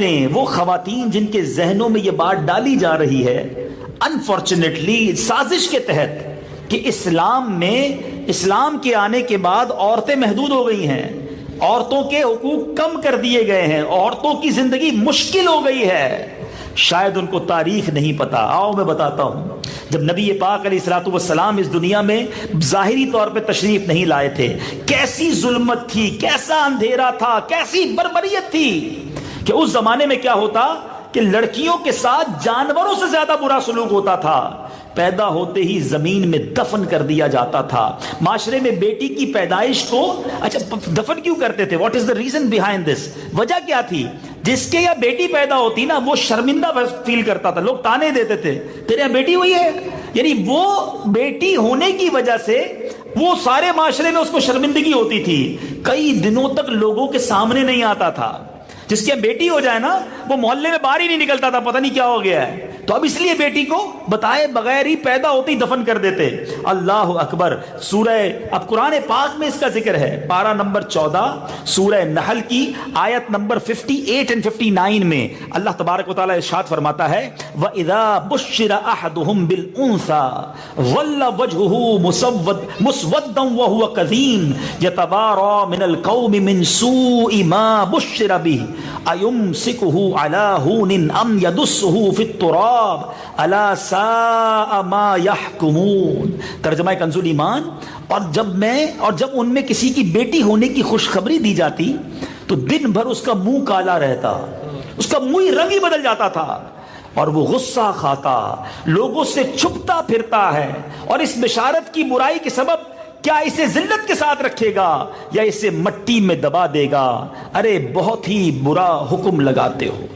عورتیں، وہ خواتین جن کے ذہنوں میں یہ بات ڈالی جا رہی ہے انفارچونیٹلی سازش کے تحت کہ اسلام میں، اسلام کے آنے کے بعد عورتیں محدود ہو گئی ہیں، عورتوں کے حقوق کم کر دیے گئے ہیں، عورتوں کی زندگی مشکل ہو گئی ہے، شاید ان کو تاریخ نہیں پتا۔ آؤ میں بتاتا ہوں، جب نبی پاک علیہ الصلوۃ والسلام اس دنیا میں ظاہری طور پہ تشریف نہیں لائے تھے، کیسی ظلمت تھی، کیسا اندھیرا تھا، کیسی بربریت تھی کہ اس زمانے میں کیا ہوتا کہ لڑکیوں کے ساتھ جانوروں سے زیادہ برا سلوک ہوتا تھا، پیدا ہوتے ہی زمین میں دفن کر دیا جاتا تھا۔ معاشرے میں بیٹی کی پیدائش کو اچھا دفن کیوں کرتے تھے؟ What is the reason behind this? وجہ کیا تھی؟ جس کے یہاں بیٹی پیدا ہوتی نا وہ شرمندہ فیل کرتا تھا، لوگ تانے دیتے تھے تیرے یہاں بیٹی ہوئی ہے، یعنی وہ بیٹی ہونے کی وجہ سے وہ سارے معاشرے میں اس کو شرمندگی ہوتی تھی، کئی دنوں تک لوگوں کے سامنے نہیں آتا تھا۔ جس کی بیٹی ہو جائے نا وہ محلے میں باہر ہی نہیں نکلتا تھا، پتہ نہیں کیا ہو گیا ہے۔ تو اب اس لیے بیٹی کو بتائے بغیر ہی پیدا ہوتی دفن کر دیتے۔ اللہ اکبر۔ سورہ، اب قرآن پاک میں اس کا ذکر ہے، پارہ نمبر 14 سورہ نحل کی آیت نمبر 58 and 59 میں اللہ تبارک و تعالیٰ ارشاد فرماتا ہے وَإِذَا بُشِّرَ أَحَدُهُمْ بِالْأُنثَى ظَلَّ وَجْهُهُ مُسْوَدًّا وَهُوَ كَظِيمٌ يَتَوَارَى مِنَ الْقَوْمِ مِنْ سُوءِ مَا بُشِّرَ بِهِ أَيُمْسِكُهُ عَلَى هُونٍ أَمْ يَدُسُّهُ فِي التُّرَابِ أَلَا سَاءَ مَا يَحْكُمُونَ۔ ترجمہ کنز ایمان۔ اور جب ان میں کسی کی بیٹی ہونے کی خوشخبری دی جاتی تو دن بھر اس کا منہ کالا رہتا، اس کا منہ ہی رنگ ہی بدل جاتا تھا، اور وہ غصہ کھاتا، لوگوں سے چھپتا پھرتا ہے، اور اس بشارت کی برائی کے سبب کیا اسے ذلت کے ساتھ رکھے گا یا اسے مٹی میں دبا دے گا؟ ارے بہت ہی برا حکم لگاتے ہو۔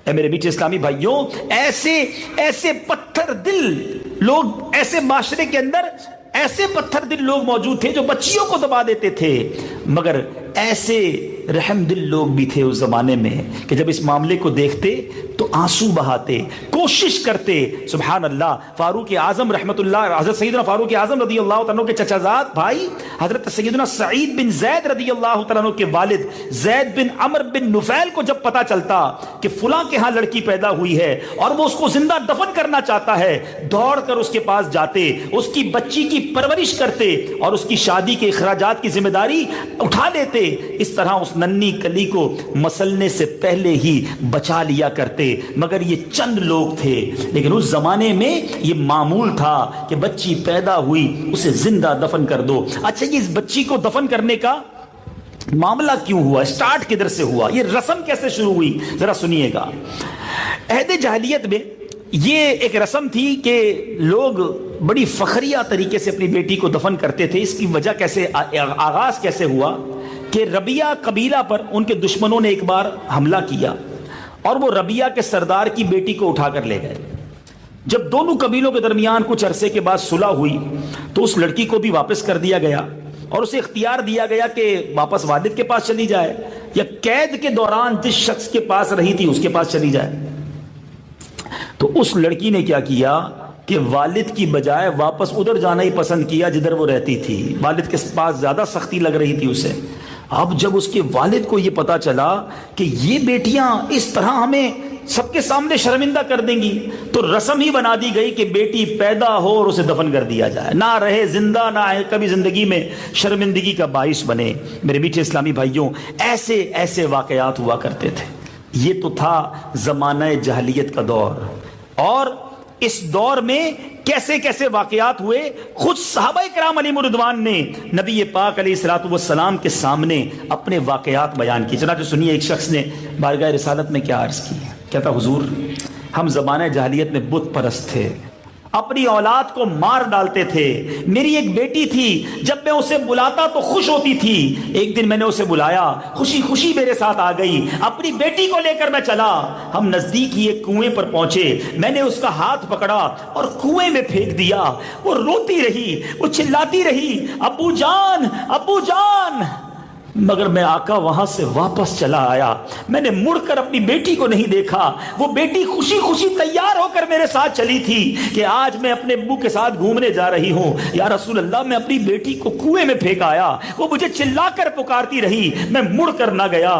اے میرے بیچ اسلامی بھائیوں، ایسے پتھر دل لوگ، ایسے معاشرے کے اندر ایسے پتھر دل لوگ موجود تھے جو بچیوں کو دبا دیتے تھے، مگر ایسے رحم دل لوگ بھی تھے اس زمانے میں کہ جب اس معاملے کو دیکھتے تو آنسو بہاتے، کوشش کرتے۔ سبحان اللہ۔ فاروق اعظم رحمت اللہ، حضرت سیدنا فاروق اعظم رضی اللہ تعالیٰ کے چچا زاد بھائی حضرت سیدنا سعید بن زید رضی اللہ تعالیٰ کے والد زید بن عمر بن نفیل کو جب پتا چلتا کہ فلاں کے ہاں لڑکی پیدا ہوئی ہے اور وہ اس کو زندہ دفن کرنا چاہتا ہے، دوڑ کر اس کے پاس جاتے، اس کی بچی کی پرورش کرتے اور اس کی شادی کے اخراجات کی ذمہ داری اٹھا لیتے۔ اس طرح اس ننھی کلی کو مسلنے سے پہلے ہی بچا لیا کرتے۔ مگر یہ چند لوگ تھے، لیکن اس زمانے میں یہ معمول تھا کہ بچی پیدا ہوئی اسے زندہ دفن کر دو۔ اچھا، یہ اس بچی کو دفن کرنے کا معاملہ کیوں ہوا؟ اسٹارٹ کدھر سے ہوا؟ یہ رسم کیسے شروع ہوئی؟ ذرا سنیے گا۔ عہد جاہلیت میں یہ ایک رسم تھی کہ لوگ بڑی فخریہ طریقے سے اپنی بیٹی کو دفن کرتے تھے۔ اس کی وجہ کیسے، آغاز کیسے ہوا کہ ربیہ قبیلہ پر ان کے دشمنوں نے ایک بار حملہ کیا اور وہ ربیہ کے سردار کی بیٹی کو اٹھا کر لے گئے۔ جب دونوں قبیلوں کے درمیان کچھ عرصے کے بعد صلح ہوئی تو اس لڑکی کو بھی واپس کر دیا گیا اور اسے اختیار دیا گیا کہ واپس والد کے پاس چلی جائے یا قید کے دوران جس شخص کے پاس رہی تھی اس کے پاس چلی جائے۔ تو اس لڑکی نے کیا کیا کہ والد کی بجائے واپس ادھر جانا ہی پسند کیا جدھر وہ رہتی تھی۔ والد کے پاس زیادہ سختی لگ رہی تھی اسے۔ اب جب اس کے والد کو یہ پتا چلا کہ یہ بیٹیاں اس طرح ہمیں سب کے سامنے شرمندہ کر دیں گی، تو رسم ہی بنا دی گئی کہ بیٹی پیدا ہو اور اسے دفن کر دیا جائے، نہ رہے زندہ، نہ کبھی زندگی میں شرمندگی کا باعث بنے۔ میرے بیچے اسلامی بھائیوں، ایسے واقعات ہوا کرتے تھے۔ یہ تو تھا زمانہ جاہلیت کا دور، اور اس دور میں کیسے کیسے واقعات ہوئے، خود صحابہ کرام علیہم رضوان نے نبی پاک علیہ الصلوۃ والسلام کے سامنے اپنے واقعات بیان کی۔ چنانچہ سنیے، ایک شخص نے بارگاہ رسالت میں کیا عرض کی، کہتا حضور ہم زمانہ جاہلیت میں بت پرست تھے، اپنی اولاد کو مار ڈالتے تھے۔ میری ایک بیٹی تھی، جب میں اسے بلاتا تو خوش ہوتی تھی۔ ایک دن میں نے اسے بلایا، خوشی خوشی میرے ساتھ آ گئی، اپنی بیٹی کو لے کر میں چلا۔ ہم نزدیک ہی ایک کنویں پر پہنچے، میں نے اس کا ہاتھ پکڑا اور کنویں میں پھینک دیا۔ وہ روتی رہی، وہ چلاتی رہی، ابو جان ابو جان۔ مگر میں آقا وہاں سے واپس چلا آیا، میں نے مڑ کر اپنی بیٹی کو نہیں دیکھا۔ وہ بیٹی خوشی خوشی تیار ہو کر میرے ساتھ چلی تھی کہ آج میں اپنے ابو کے ساتھ گھومنے جا رہی ہوں۔ یا رسول اللہ، میں اپنی بیٹی کو کنویں میں پھینک آیا، وہ مجھے چلا کر پکارتی رہی، میں مڑ کر نہ گیا۔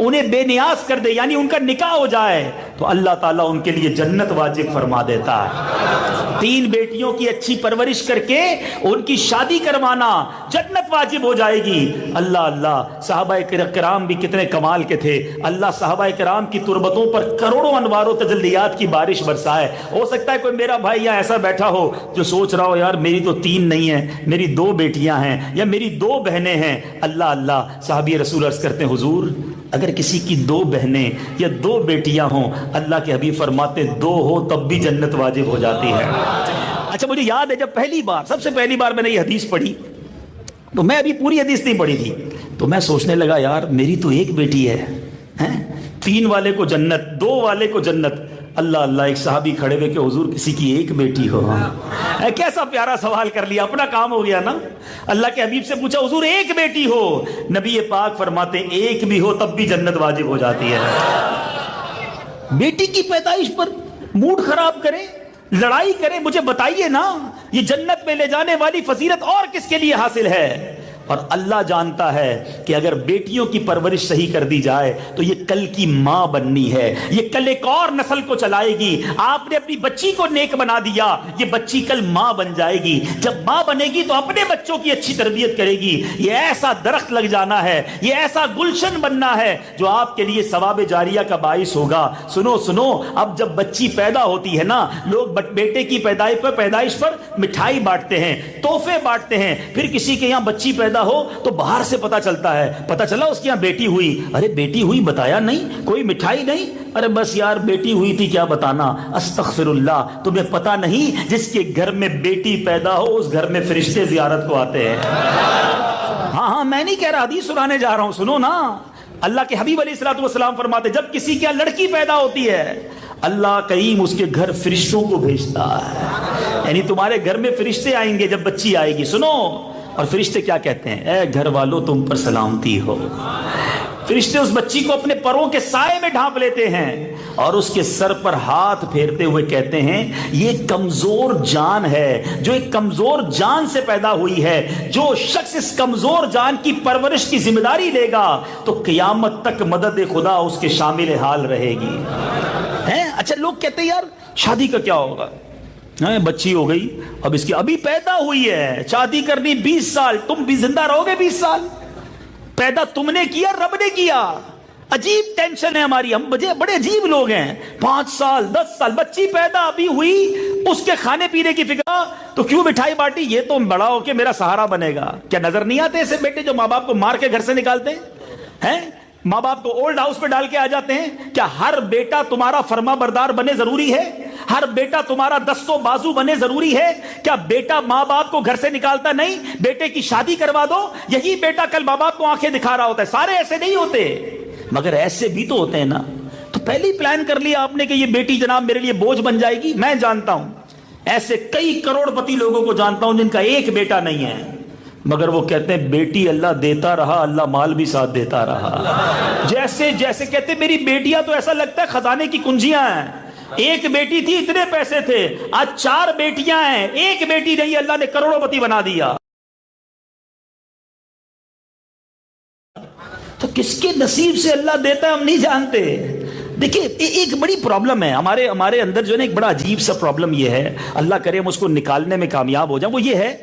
انہیں بے نیاز کر دے، یعنی ان کا نکاح ہو جائے، تو اللہ تعالیٰ ان کے لیے جنت واجب فرما دیتا ہے۔ 3 بیٹیوں کی اچھی پرورش کر کے ان کی شادی کروانا جنت واجب ہو جائے گی۔ اللہ اللہ، صحابہ کرام بھی کتنے کمال کے تھے۔ اللہ صحابہ کرام کی تربتوں پر کروڑوں انوار و تجلیات کی بارش برسائے۔ ہو سکتا ہے کوئی میرا بھائی یہاں ایسا بیٹھا ہو جو سوچ رہا ہو یار میری تو 3 نہیں ہیں، میری 2 بیٹیاں ہیں یا میری 2 بہنیں ہیں۔ اللہ اللہ، صحابی رسول عرض کرتے ہیں حضور اگر کسی کی 2 بہنیں یا 2 بیٹیاں ہوں، اللہ کے حبیب فرماتے 2 ہو تب بھی جنت واجب ہو جاتی ہے۔ اچھا مجھے یاد ہے جب سب سے پہلی بار میں نے یہ حدیث پڑھی تو میں ابھی پوری حدیث نہیں پڑھی تھی، تو میں سوچنے لگا یار میری تو 1 بیٹی ہے، 3 والے کو جنت، 2 والے کو جنت۔ اللہ اللہ، ایک صحابی کھڑے ہوئے کہ حضور کسی کی 1 بیٹی ہو۔ کیسا پیارا سوال کر لیا، اپنا کام ہو گیا نا۔ اللہ کے حبیب سے پوچھا حضور 1 بیٹی ہو، نبی پاک فرماتے 1 بھی ہو تب بھی جنت واجب ہو جاتی ہے۔ بیٹی کی پیدائش پر موڈ خراب کرے، لڑائی کرے، مجھے بتائیے نا یہ جنت میں لے جانے والی فضیلت اور کس کے لیے حاصل ہے؟ اور اللہ جانتا ہے کہ اگر بیٹیوں کی پرورش صحیح کر دی جائے تو یہ کل کی ماں بننی ہے، یہ کل ایک اور نسل کو چلائے گی۔ آپ نے اپنی بچی کو نیک بنا دیا، یہ بچی کل ماں بن جائے گی، جب ماں بنے گی تو اپنے بچوں کی اچھی تربیت کرے گی۔ یہ ایسا درخت لگ جانا ہے، یہ ایسا گلشن بننا ہے جو آپ کے لیے ثواب جاریہ کا باعث ہوگا۔ سنو سنو، اب جب بچی پیدا ہوتی ہے نا، لوگ بیٹے کی پیدائش پر مٹھائی بانٹتے ہیں، تحفے بانٹتے ہیں، پھر کسی کے یہاں بچی پیدا ہو تو باہر سے پتا چلتا ہے، پتا چلا اس کے یہاں بیٹی ہوئی، ارے بیٹی ہوئی بتایا نہیں، کوئی مٹھائی نہیں، ارے بس یار بیٹی ہوئی تھی کیا بتانا۔ استغفر اللہ، تمہیں پتا نہیں جس کے گھر میں بیٹی پیدا ہو اس گھر میں فرشتے زیارت کو آتے ہیں۔ ہاں میں نہیں کہہ رہا، حدیث سنانے جا رہا ہوں، سنو نا۔ اللہ کے حبیب علیہ الصلوۃ والسلام فرماتے جب کسی کے یہاں لڑکی پیدا ہوتی ہے اللہ کریم اس کے گھر فرشتوں کو بھیجتا ہے، یعنی تمہارے گھر میں فرشتے آئیں گے جب بچی آئے گی۔ سنو، اور فرشتے کیا کہتے ہیں؟ اے گھر والوں تم پر سلامتی ہو۔ فرشتے اس بچی کو اپنے پروں کے سائے میں ڈھانپ لیتے ہیں اور اس کے سر پر ہاتھ پھیرتے ہوئے کہتے ہیں یہ کمزور جان ہے جو ایک کمزور جان سے پیدا ہوئی ہے، جو شخص اس کمزور جان کی پرورش کی ذمہ داری لے گا تو قیامت تک مدد خدا اس کے شامل حال رہے گی۔ اچھا لوگ کہتے ہیں یار شادی کا کیا ہوگا، بچی ہو گئی، اب اس کی ابھی پیدا ہوئی ہے، شادی کرنی 20 سال، تم بھی زندہ رہو گے 20 سال؟ پیدا تم نے کیا، رب نے کیا؟ عجیب ٹینشن ہے ہماری، ہم بڑے عجیب لوگ ہیں۔ 5 سال 10 سال بچی پیدا ابھی ہوئی، اس کے کھانے پینے کی فکر، تو کیوں مٹھائی بانٹی؟ یہ تو بڑا ہو کے میرا سہارا بنے گا۔ کیا نظر نہیں آتے ایسے بیٹے جو ماں باپ کو مار کے گھر سے نکالتے ہیں، ماں باپ کو اولڈ ہاؤس پہ ڈال کے آ جاتے ہیں؟ کیا ہر بیٹا تمہارا فرما بردار بنے ضروری ہے؟ ہر بیٹا تمہارا دست و بازو بنے ضروری ہے؟ کیا بیٹا ماں باپ کو گھر سے نکالتا نہیں؟ بیٹے کی شادی کروا دو، یہی بیٹا کل ماں باپ کو آنکھیں دکھا رہا ہوتا ہے۔ سارے ایسے نہیں ہوتے، مگر ایسے بھی تو ہوتے ہیں نا۔ تو پہلے ہی پلان کر لیا آپ نے کہ یہ بیٹی جناب میرے لیے بوجھ بن جائے گی۔ میں جانتا ہوں ایسے کئی کروڑ پتی لوگوں کو جانتا ہوں جن کا ایک بیٹا نہیں ہے، مگر وہ کہتے ہیں بیٹی اللہ دیتا رہا، اللہ مال بھی ساتھ دیتا رہا۔ جیسے کہتے میری بیٹیاں تو ایسا لگتا ہے خزانے کی کنجیاں ہیں، ایک بیٹی تھی اتنے پیسے تھے، آج 4 بیٹیاں ہیں، ایک بیٹی نہیں، اللہ نے کروڑوں پتی بنا دیا۔ تو کس کے نصیب سے اللہ دیتا ہے ہم نہیں جانتے۔ دیکھیں ایک بڑی پرابلم ہے ہمارے اندر جو ہے ایک بڑا عجیب سا پرابلم یہ ہے، اللہ کرے ہم اس کو نکالنے میں کامیاب ہو جائیں، وہ یہ ہے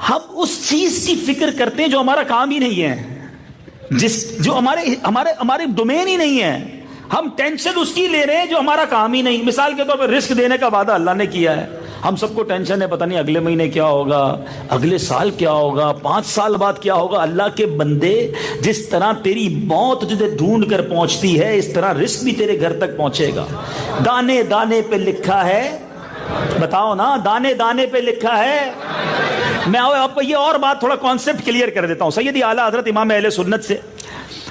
ہم اس چیز کی فکر کرتے ہیں جو ہمارا کام ہی نہیں ہے، جو ہمارے ڈومین ہی نہیں ہے، ہم ٹینشن اس کی لے رہے ہیں جو ہمارا کام ہی نہیں۔ مثال کے طور پر رزق دینے کا وعدہ اللہ نے کیا ہے، ہم سب کو ٹینشن ہے پتہ نہیں اگلے مہینے کیا ہوگا، اگلے سال کیا ہوگا، 5 سال بعد کیا ہوگا۔ اللہ کے بندے جس طرح تیری موت تجھے ڈھونڈ کر پہنچتی ہے اس طرح رزق بھی تیرے گھر تک پہنچے گا۔ دانے دانے پہ لکھا ہے، بتاؤ نا، دانے دانے پہ لکھا ہے۔ میں آپ کو یہ اور بات تھوڑا کانسیپٹ کلیئر کر دیتا ہوں۔ سیدی اعلیٰ حضرت امام اہل سنت سے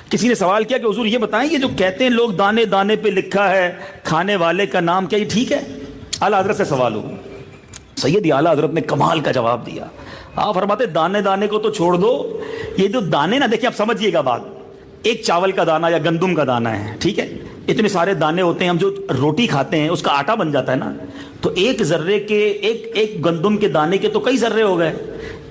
کسی نے سوال کیا کہ حضور یہ بتائیں یہ جو کہتے ہیں لوگ دانے دانے پہ لکھا ہے کھانے والے کا نام، کیا یہ ٹھیک ہے؟ اعلیٰ حضرت سے سوال ہو، سیدی اعلیٰ حضرت نے کمال کا جواب دیا۔ آپ فرماتے دانے دانے کو تو چھوڑ دو، یہ جو دانے نا، دیکھیں آپ سمجھیے گا بات، ایک چاول کا دانہ یا گندم کا دانہ ہے، ٹھیک ہے، اتنے سارے دانے ہوتے ہیں، ہم جو روٹی کھاتے ہیں اس کا آٹا بن جاتا ہے نا، تو ایک ذرے کے ایک گندم کے دانے کے تو کئی ذرے ہو گئے.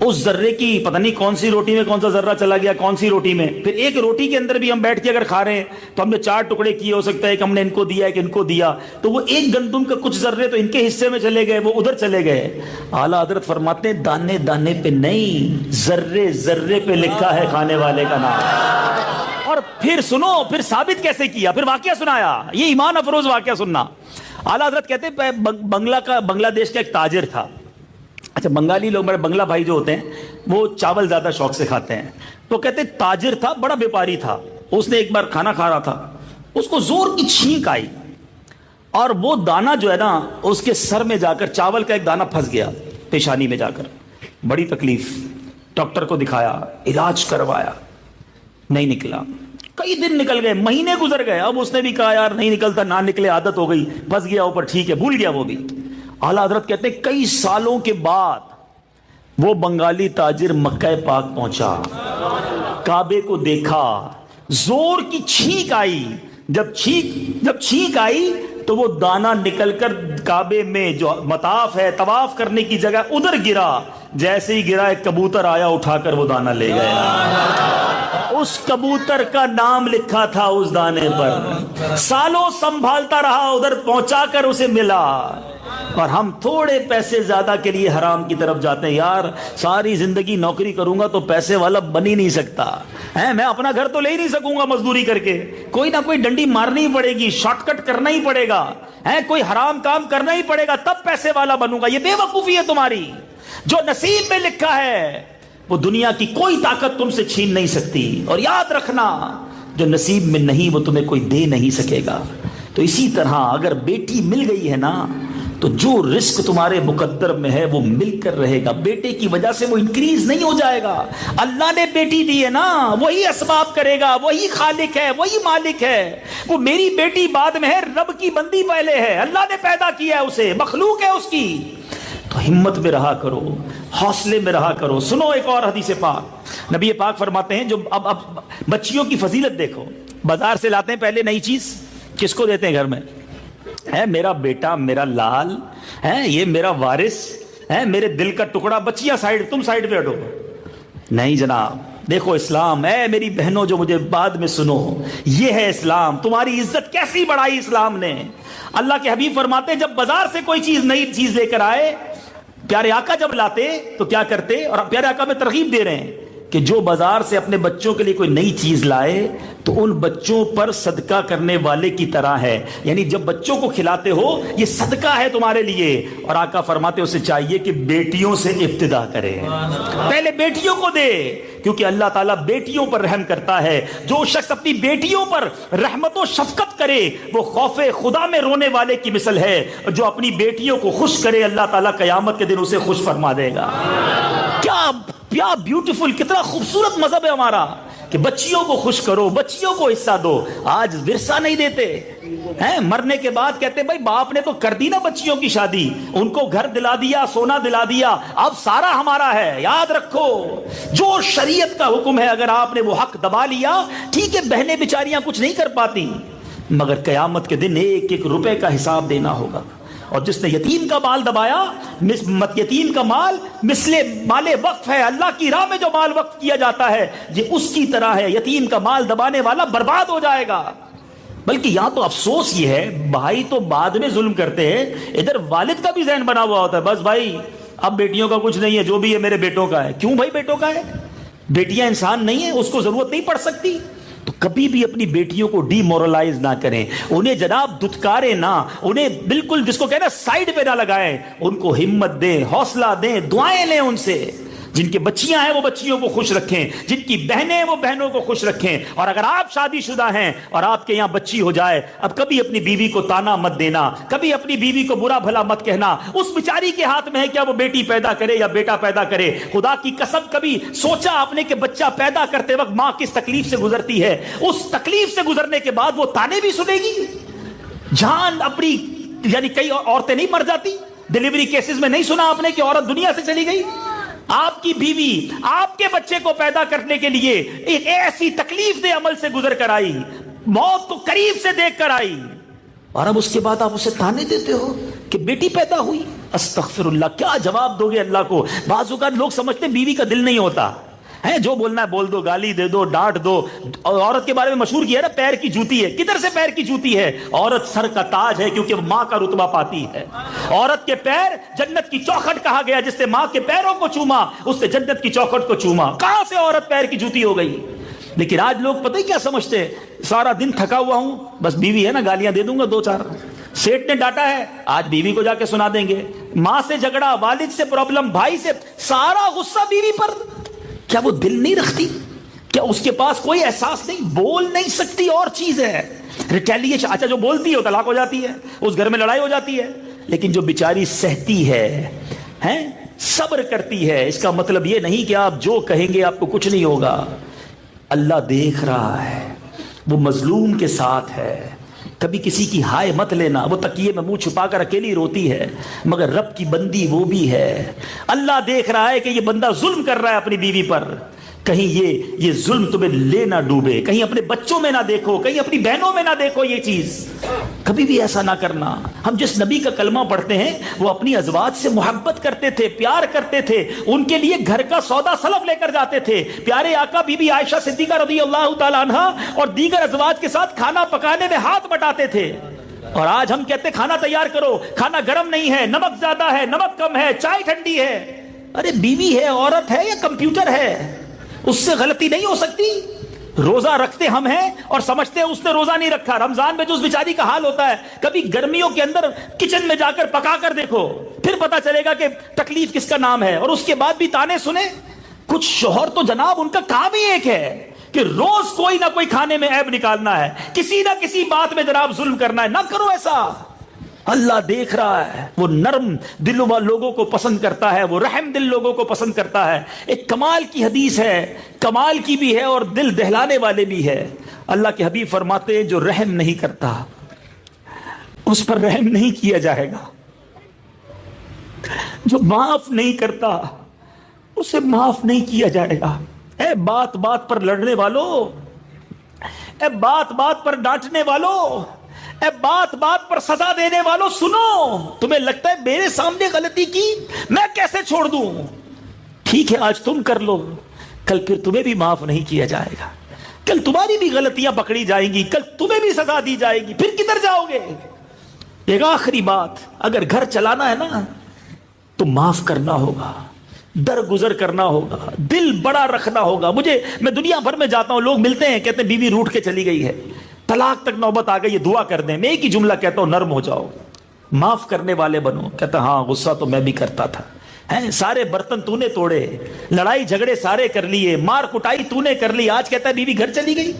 اس ذرے کی پتہ نہیں کون سی روٹی میں کون سا ذرہ چلا گیا, کون سی روٹی میں. پھر ایک روٹی کے اندر بھی ہم بیٹھ کے اگر کھا رہے ہیں تو ہم نے 4 ٹکڑے کیے, ہو سکتا ہے کہ ہم نے ان کو دیا, کہ ان کو دیا, تو وہ ایک گندم کا کچھ ذرے تو ان کے حصے میں چلے گئے, وہ ادھر چلے گئے. اعلیٰ حضرت فرماتے ہیں دانے دانے پہ نہیں, ذرے ذرے پہ لکھا ہے کھانے والے کا نام. اور پھر سنو, پھر ثابت کیسے کیا, پھر واقعہ سنایا. یہ ایمان افروز واقعہ سننا. اعلیٰ حضرت کہتے ہیں بنگلہ دیش کا ایک تاجر تھا. اچھا, بنگالی لوگ, بڑے بنگلہ بھائی جو ہوتے ہیں وہ چاول زیادہ شوق سے کھاتے ہیں. تو کہتے ہیں تاجر تھا, بڑا بیپاری تھا. اس نے ایک بار کھانا کھا رہا تھا, اس کو زور کی چھینک آئی اور وہ دانا جو ہے نا اس کے سر میں جا کر, چاول کا ایک دانا پھنس گیا پیشانی میں جا کر. بڑی تکلیف, ڈاکٹر کو دکھایا, علاج کروایا, نہیں نکلا. کئی دن نکل گئے, مہینے گزر گئے. اب اس نے بھی کہا یار نہیں نکلتا, نہ نکلے, عادت ہو گئی, پھنس گیا اوپر, ٹھیک ہے, بھول گیا وہ بھی. اعلیٰ حضرت کہتے ہیں کئی سالوں کے بعد وہ بنگالی تاجر مکہ پاک پہنچا, کعبے کو دیکھا, زور کی چھینک آئی. جب چھینک آئی تو وہ دانا نکل کر کعبے میں جو مطاف ہے, طواف کرنے کی جگہ, ادھر گرا. جیسے ہی گرا ایک کبوتر آیا, اٹھا کر وہ دانا لے گیا. اس کبوتر کا نام لکھا تھا اس دانے پر. سالوں سنبھالتا رہا, ادھر پہنچا کر اسے ملا. اور ہم تھوڑے پیسے زیادہ کے لیے حرام کی طرف جاتے ہیں. یار ساری زندگی نوکری کروں گا تو پیسے والا بن ہی نہیں سکتا ہے, میں اپنا گھر تو لے ہی نہیں سکوں گا مزدوری کر کے, کوئی نہ کوئی ڈنڈی مارنی ہی پڑے گی, شارٹ کٹ کرنا ہی پڑے گا, کوئی حرام کام کرنا ہی پڑے گا, تب پیسے والا بنوں گا. یہ بے وقوفی ہے تمہاری. جو نصیب میں لکھا ہے وہ دنیا کی کوئی طاقت تم سے چھین نہیں سکتی. اور یاد رکھنا, جو نصیب میں نہیں وہ تمہیں کوئی دے نہیں سکے گا. تو اسی طرح اگر بیٹی مل گئی ہے نا تو جو رزق تمہارے مقدر میں ہے وہ مل کر رہے گا. بیٹے کی وجہ سے وہ انکریز نہیں ہو جائے گا. اللہ نے بیٹی دی ہے نا, وہی اسباب کرے گا, وہی خالق ہے, وہی مالک ہے. وہ میری بیٹی بعد میں ہے, رب کی بندی پہلے ہے, اللہ نے پیدا کیا ہے اسے, مخلوق ہے اس کی. تو ہمت میں رہا کرو, حوصلے میں رہا کرو. سنو ایک اور حدیث پاک, نبی پاک فرماتے ہیں, جو اب بچیوں کی فضیلت دیکھو. بازار سے لاتے ہیں پہلے نئی چیز, کس کو دیتے ہیں گھر میں؟ ہے میرا بیٹا, میرا لال ہے, یہ میرا وارث ہے, میرے دل کا ٹکڑا. بچیاں سائیڈ, تم سائیڈ پہ ہٹو. نہیں جناب, دیکھو اسلام ہے. میری بہنوں جو مجھے بعد میں سنو, یہ ہے اسلام. تمہاری عزت کیسی بڑھائی اسلام نے. اللہ کے حبیب فرماتے جب بازار سے کوئی چیز, نئی چیز لے کر آئے, پیارے آقا جب لاتے تو کیا کرتے, اور پیارے آقا میں ترغیب دے رہے ہیں کہ جو بازار سے اپنے بچوں کے لیے کوئی نئی چیز لائے تو ان بچوں پر صدقہ کرنے والے کی طرح ہے. یعنی جب بچوں کو کھلاتے ہو یہ صدقہ ہے تمہارے لیے. اور آقا فرماتے اسے چاہیے کہ بیٹیوں سے ابتدا کرے, پہلے بیٹیوں کو دے, کیونکہ اللہ تعالیٰ بیٹیوں پر رحم کرتا ہے. جو شخص اپنی بیٹیوں پر رحمت و شفقت کرے وہ خوف خدا میں رونے والے کی مثل ہے. جو اپنی بیٹیوں کو خوش کرے اللہ تعالیٰ قیامت کے دن اسے خوش فرما دے گا. کیا بیوٹیفل, کتنا خوبصورت مذہب ہے ہمارا کہ بچیوں کو خوش کرو, بچیوں کو حصہ دو. آج ورثہ نہیں دیتے ہیں, مرنے کے بعد کہتے بھائی باپ نے تو کر دی نا بچیوں کی شادی, ان کو گھر دلا دیا, سونا دلا دیا, اب سارا ہمارا ہے. یاد رکھو جو شریعت کا حکم ہے, اگر آپ نے وہ حق دبا لیا, ٹھیک ہے بہنیں بیچاریاں کچھ نہیں کر پاتی, مگر قیامت کے دن ایک ایک روپے کا حساب دینا ہوگا. اور جس نے یتیم کا مال دبایا, یتیم کا مال مثل مال وقف ہے. اللہ کی راہ میں جو مال وقف کیا جاتا ہے یہ اس کی طرح ہے. یتیم کا مال دبانے والا برباد ہو جائے گا. بلکہ یہاں تو افسوس یہ ہے, بھائی تو بعد میں ظلم کرتے ہیں, ادھر والد کا بھی ذہن بنا ہوا ہوتا ہے, بس بھائی اب بیٹیوں کا کچھ نہیں ہے, جو بھی ہے میرے بیٹوں کا ہے. کیوں بھائی بیٹوں کا ہے؟ بیٹیاں انسان نہیں ہے, اس کو ضرورت نہیں پڑ سکتی؟ تو کبھی بھی اپنی بیٹیوں کو ڈی مورلائز نہ کریں, انہیں جناب دھتکاریں نہ, انہیں بالکل جس کو کہنا سائیڈ پہ نہ لگائیں, ان کو ہمت دیں, حوصلہ دیں, دعائیں لیں ان سے. جن کی بچیاں ہیں وہ بچیوں کو خوش رکھیں, جن کی بہنیں ہیں وہ بہنوں کو خوش رکھیں. اور اگر آپ شادی شدہ ہیں اور آپ کے یہاں بچی ہو جائے, اب کبھی اپنی بیوی کو تانا مت دینا, کبھی اپنی بیوی کو برا بھلا مت کہنا. اس بیچاری کے ہاتھ میں ہے کیا وہ بیٹی پیدا کرے یا بیٹا پیدا کرے. خدا کی قسم کبھی سوچا آپ نے کہ بچہ پیدا کرتے وقت ماں کس تکلیف سے گزرتی ہے؟ اس تکلیف سے گزرنے کے بعد وہ تانے بھی سنے گی. جان اپنی, یعنی کئی عورتیں نہیں مر جاتی ڈیلیوری کیسز میں, نہیں سنا آپ نے کہ عورت دنیا سے چلی گئی؟ آپ کی بیوی آپ کے بچے کو پیدا کرنے کے لیے ایک ایسی تکلیف دہ عمل سے گزر کر آئی, موت کو قریب سے دیکھ کر آئی, اور اب اس کے بعد آپ اسے تانے دیتے ہو. کہ بیٹی پیدا ہوئی. استغفراللہ, کیا جواب دو گے اللہ کو؟ بعض اوقات لوگ سمجھتے ہیں بیوی کا دل نہیں ہوتا ہے, جو بولنا ہے بول دو, گالی دے دو, ڈانٹ دو. اور عورت کے بارے میں مشہور کیا ہے نا, پیر کی جوتی ہے. کدھر سے پیر کی جوتی ہے؟ عورت سر کا تاج ہے, کیونکہ ماں کا رتبہ پاتی ہے. عورت کے پیر جنت کی چوکھٹ کہا گیا, جس نے ماں کے پیروں کو چوما اس نے جنت کی چوکھٹ کو چوما. کہاں سے عورت پیر کی جوتی ہو گئی؟ لیکن آج لوگ پتہ ہی کیا سمجھتے ہیں, سارا دن تھکا ہوا ہوں, بس بیوی ہے نا, گالیاں دے دوں گا 2-4. سیٹ نے ڈانٹا ہے, آج بیوی کو جا کے سنا دیں گے. ماں سے جھگڑا, والد سے پرابلم, بھائی سے, سارا غصہ بیوی پر. کیا وہ دل نہیں رکھتی؟ کیا اس کے پاس کوئی احساس نہیں؟ بول نہیں سکتی اور چیز ہے, ریٹیلیشن. اچھا, جو بولتی ہے وہ طلاق ہو جاتی ہے, اس گھر میں لڑائی ہو جاتی ہے. لیکن جو بیچاری سہتی ہے, صبر کرتی ہے, اس کا مطلب یہ نہیں کہ آپ جو کہیں گے آپ کو کچھ نہیں ہوگا. اللہ دیکھ رہا ہے, وہ مظلوم کے ساتھ ہے. کبھی کسی کی ہائے مت لینا, وہ تکیے میں منہ چھپا کر اکیلی روتی ہے, مگر رب کی بندی وہ بھی ہے. اللہ دیکھ رہا ہے کہ یہ بندہ ظلم کر رہا ہے اپنی بیوی پر, کہیں یہ ظلم تمہیں لے نہ ڈوبے. کہیں اپنے بچوں میں نہ دیکھو, کہیں اپنی بہنوں میں نہ دیکھو یہ چیز. کبھی بھی ایسا نہ کرنا. ہم جس نبی کا کلمہ پڑھتے ہیں وہ اپنی ازواج سے محبت کرتے تھے, پیار کرتے تھے, ان کے لیے گھر کا سودا سلف لے کر جاتے تھے. پیارے آقا بی بی عائشہ صدیقہ رضی اللہ تعالیٰ عنہ اور دیگر ازواج کے ساتھ کھانا پکانے میں ہاتھ بٹاتے تھے. اور آج ہم کہتے ہیں کھانا تیار کرو, کھانا گرم نہیں ہے, نمک زیادہ ہے, نمک کم ہے, چائے ٹھنڈی ہے. ارے بیوی ہے, عورت ہے یا کمپیوٹر ہے, اس سے غلطی نہیں ہو سکتی. روزہ رکھتے ہم ہیں اور سمجھتے ہیں اس نے روزہ نہیں رکھا. رمضان میں جو اس بیچاری کا حال ہوتا ہے, کبھی گرمیوں کے اندر کچن میں جا کر پکا کر دیکھو, پھر پتا چلے گا کہ تکلیف کس کا نام ہے. اور اس کے بعد بھی تانے سنے. کچھ شوہر تو جناب ان کا کام ہی ایک ہے کہ روز کوئی نہ کوئی کھانے میں عیب نکالنا ہے, کسی نہ کسی بات میں جناب ظلم کرنا ہے. نہ کرو ایسا. اللہ دیکھ رہا ہے, وہ نرم دل لوگوں کو پسند کرتا ہے, وہ رحم دل لوگوں کو پسند کرتا ہے. ایک کمال کی حدیث ہے, کمال کی بھی ہے اور دل دہلانے والے بھی ہے. اللہ کے حبیب فرماتے ہیں جو رحم نہیں کرتا اس پر رحم نہیں کیا جائے گا, جو معاف نہیں کرتا اسے معاف نہیں کیا جائے گا. اے بات بات پر لڑنے والو, اے بات بات پر ڈانٹنے والو, اے بات بات پر سزا دینے والوں, سنو. تمہیں لگتا ہے میرے سامنے غلطی کی میں کیسے چھوڑ دوں؟ ٹھیک ہے آج تم کر لو, کل پھر تمہیں بھی معاف نہیں کیا جائے گا. کل تمہاری بھی غلطیاں پکڑی جائیں گی, کل تمہیں بھی سزا دی جائے گی. پھر کدھر جاؤ گے؟ ایک آخری بات, اگر گھر چلانا ہے نا تو معاف کرنا ہوگا, درگزر کرنا ہوگا, دل بڑا رکھنا ہوگا. میں دنیا بھر میں جاتا ہوں, لوگ ملتے ہیں کہتے ہیں بیوی روٹھ کے چلی گئی ہے, طلاق تک نوبت آ گئی, یہ دعا کر دیں. میں ایک ہی جملہ کہتا ہوں, نرم ہو جاؤ, معاف کرنے والے بنو. کہتا ہاں غصہ تو میں بھی کرتا تھا, سارے برتن تو نے توڑے, لڑائی جھگڑے سارے کر لیے, مار کٹائی تو نے کر لی, آج کہتا ہے بیوی گھر چلی گئی.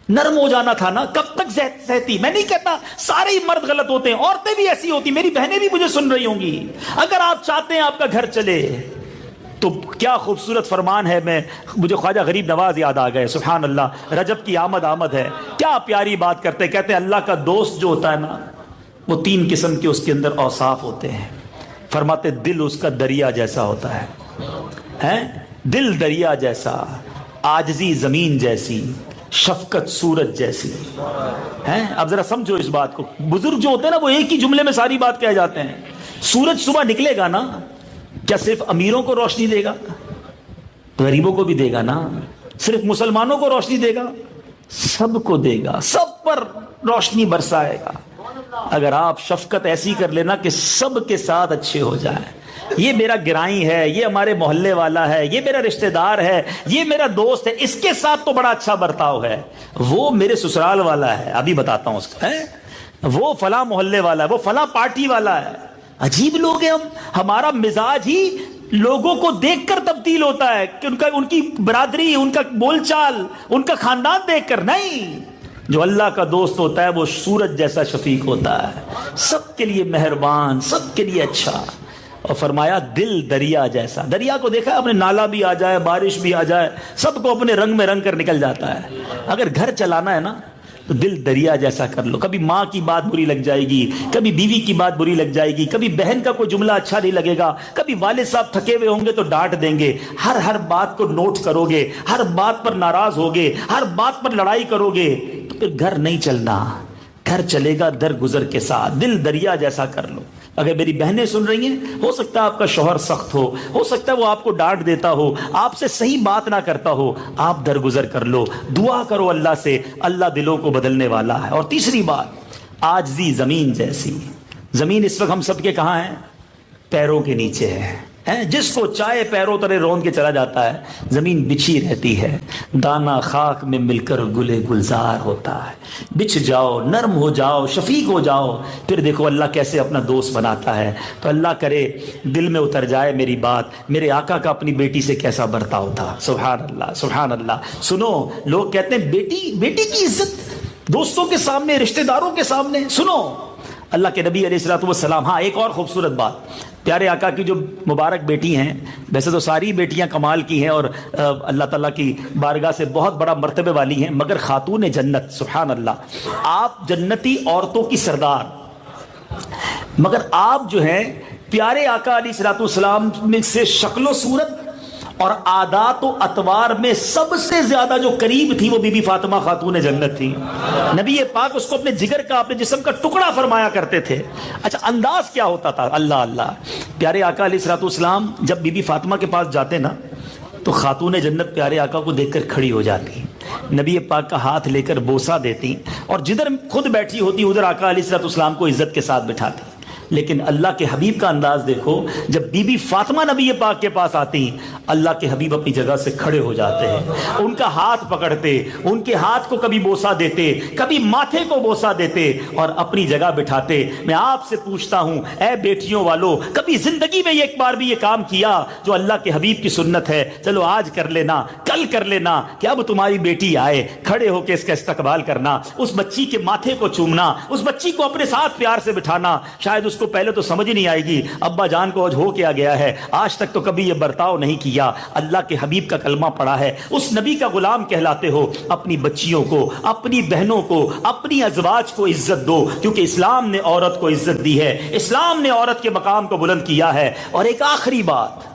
نرم ہو جانا تھا نا, کب تک سہتی؟ میں نہیں کہتا سارے ہی مرد غلط ہوتے ہیں, عورتیں بھی ایسی ہوتی, میری بہنیں بھی مجھے سن رہی ہوں گی. اگر آپ چاہتے ہیں آپ کا گھر چلے تو کیا خوبصورت فرمان ہے. مجھے خواجہ غریب نواز یاد آ گئے, سبحان اللہ. رجب کی آمد ہے, کیا پیاری بات کرتے. کہتے ہیں اللہ کا دوست جو ہوتا ہے نا وہ 3 قسم کے اس کے اندر اوصاف ہوتے ہیں. فرماتے دل اس کا دریا جیسا ہوتا ہے, دل دریا جیسا, عاجزی زمین جیسی, شفقت سورج جیسی. اب ذرا سمجھو اس بات کو. بزرگ جو ہوتے ہیں نا وہ ایک ہی جملے میں ساری بات کہہ جاتے ہیں. سورج صبح نکلے گا نا, کیا صرف امیروں کو روشنی دے گا؟ غریبوں کو بھی دے گا نا. صرف مسلمانوں کو روشنی دے گا؟ سب کو دے گا, سب پر روشنی برسائے گا. اگر آپ شفقت ایسی کر لینا کہ سب کے ساتھ اچھے ہو جائیں, یہ میرا گرائی ہے, یہ ہمارے محلے والا ہے, یہ میرا رشتہ دار ہے, یہ میرا دوست ہے, اس کے ساتھ تو بڑا اچھا برتاؤ ہے, وہ میرے سسرال والا ہے, ابھی بتاتا ہوں اس کا, وہ فلاں محلے والا ہے, وہ فلاں پارٹی والا ہے. عجیب لوگ ہیں ہم. ہمارا مزاج ہی لوگوں کو دیکھ کر تبدیل ہوتا ہے کہ ان کی برادری, ان کا بول چال, ان کا خاندان دیکھ کر نہیں. جو اللہ کا دوست ہوتا ہے وہ سورج جیسا شفیق ہوتا ہے, سب کے لیے مہربان, سب کے لیے اچھا. اور فرمایا دل دریا جیسا. دریا کو دیکھا اپنے, نالا بھی آ جائے, بارش بھی آ جائے, سب کو اپنے رنگ میں رنگ کر نکل جاتا ہے. اگر گھر چلانا ہے نا تو دل دریا جیسا کر لو. کبھی ماں کی بات بری لگ جائے گی, کبھی بیوی کی بات بری لگ جائے گی, کبھی بہن کا کوئی جملہ اچھا نہیں لگے گا, کبھی والد صاحب تھکے ہوئے ہوں گے تو ڈانٹ دیں گے. ہر بات کو نوٹ کرو گے, ہر بات پر ناراض ہوگے, ہر بات پر لڑائی کرو گے تو پھر گھر نہیں چلنا. گھر چلے گا درگزر کے ساتھ. دل دریا جیسا کر لو. اگر میری بہنیں سن رہی ہیں، ہو سکتا ہے آپ کا شوہر سخت ہو سکتا ہے وہ آپ کو ڈانٹ دیتا ہو، آپ سے صحیح بات نہ کرتا ہو، آپ درگزر کر لو، دعا کرو اللہ سے، اللہ دلوں کو بدلنے والا ہے۔ اور تیسری بات، عاجزی زمین جیسی۔ زمین اس وقت ہم سب کے کہاں ہے؟ پیروں کے نیچے ہے۔ جس کو چائے پیروں تلے رون کے چلا جاتا ہے، زمین بچھی رہتی ہے، دانا خاک میں مل کر گلے گلزار ہوتا ہے۔ بچھ جاؤ، نرم ہو جاؤ، شفیق ہو جاؤ، پھر دیکھو اللہ کیسے اپنا دوست بناتا ہے۔ تو اللہ کرے دل میں اتر جائے میری بات، میرے آقا کا اپنی بیٹی سے کیسا برتاؤ تھا۔ سبحان اللہ، سبحان اللہ۔ سنو، لوگ کہتے ہیں بیٹی کی عزت دوستوں کے سامنے، رشتہ داروں کے سامنے، سنو اللہ کے نبی علیہ الصلوۃ والسلام۔ ہاں ایک اور خوبصورت بات، پیارے آقا کی جو مبارک بیٹی ہیں، ویسے تو ساری بیٹیاں کمال کی ہیں اور اللہ تعالیٰ کی بارگاہ سے بہت بڑا مرتبے والی ہیں، مگر خاتون جنت، سبحان اللہ، آپ جنتی عورتوں کی سردار، مگر آپ جو ہیں پیارے آقا علیہ الصلوۃ والسلام میں سے شکل و صورت اور عادات و اطوار میں سب سے زیادہ جو قریب تھی وہ بی بی فاطمہ خاتون جنت تھی۔ نبی پاک اس کو اپنے جگر کا، اپنے جسم کا ٹکڑا فرمایا کرتے تھے۔ اچھا انداز کیا ہوتا تھا؟ اللہ اللہ، پیارے آقا علیہ الصلوۃ والسلام جب بی بی فاطمہ کے پاس جاتے نا تو خاتون جنت پیارے آقا کو دیکھ کر کھڑی ہو جاتی، نبی پاک کا ہاتھ لے کر بوسہ دیتی، اور جدھر خود بیٹھی ہوتی ادھر آقا علیہ الصلوۃ والسلام کو عزت کے ساتھ بٹھاتی۔ لیکن اللہ کے حبیب کا انداز دیکھو، جب بی بی فاطمہ نبی پاک کے پاس آتی، اللہ کے حبیب اپنی جگہ سے کھڑے ہو جاتے ہیں، ان کا ہاتھ پکڑتے، ان کے ہاتھ کو کبھی بوسہ دیتے، کبھی ماتھے کو بوسہ دیتے اور اپنی جگہ بٹھاتے۔ میں آپ سے پوچھتا ہوں اے بیٹیوں والو، کبھی زندگی میں ایک بار بھی یہ کام کیا جو اللہ کے حبیب کی سنت ہے؟ چلو آج کر لینا، کل کر لینا، کہ اب تمہاری بیٹی آئے، کھڑے ہو کے اس کا استقبال کرنا، اس بچی کے ماتھے کو چومنا، اس بچی کو اپنے ساتھ پیار سے بٹھانا۔ شاید اس کو پہلے تو سمجھ نہیں آئے گی ابا جان کو آج ہو کیا گیا ہے، آج تک تو کبھی یہ برتاؤ نہیں کیا، اللہ کے حبیب کا کلمہ پڑھا ہے، اس نبی کا غلام کہلاتے ہو، اپنی بچیوں کو، اپنی بہنوں کو، اپنی ازواج کو عزت دو، کیونکہ اسلام نے عورت کو عزت دی ہے، اسلام نے عورت کے مقام کو بلند کیا ہے۔ اور ایک آخری بات،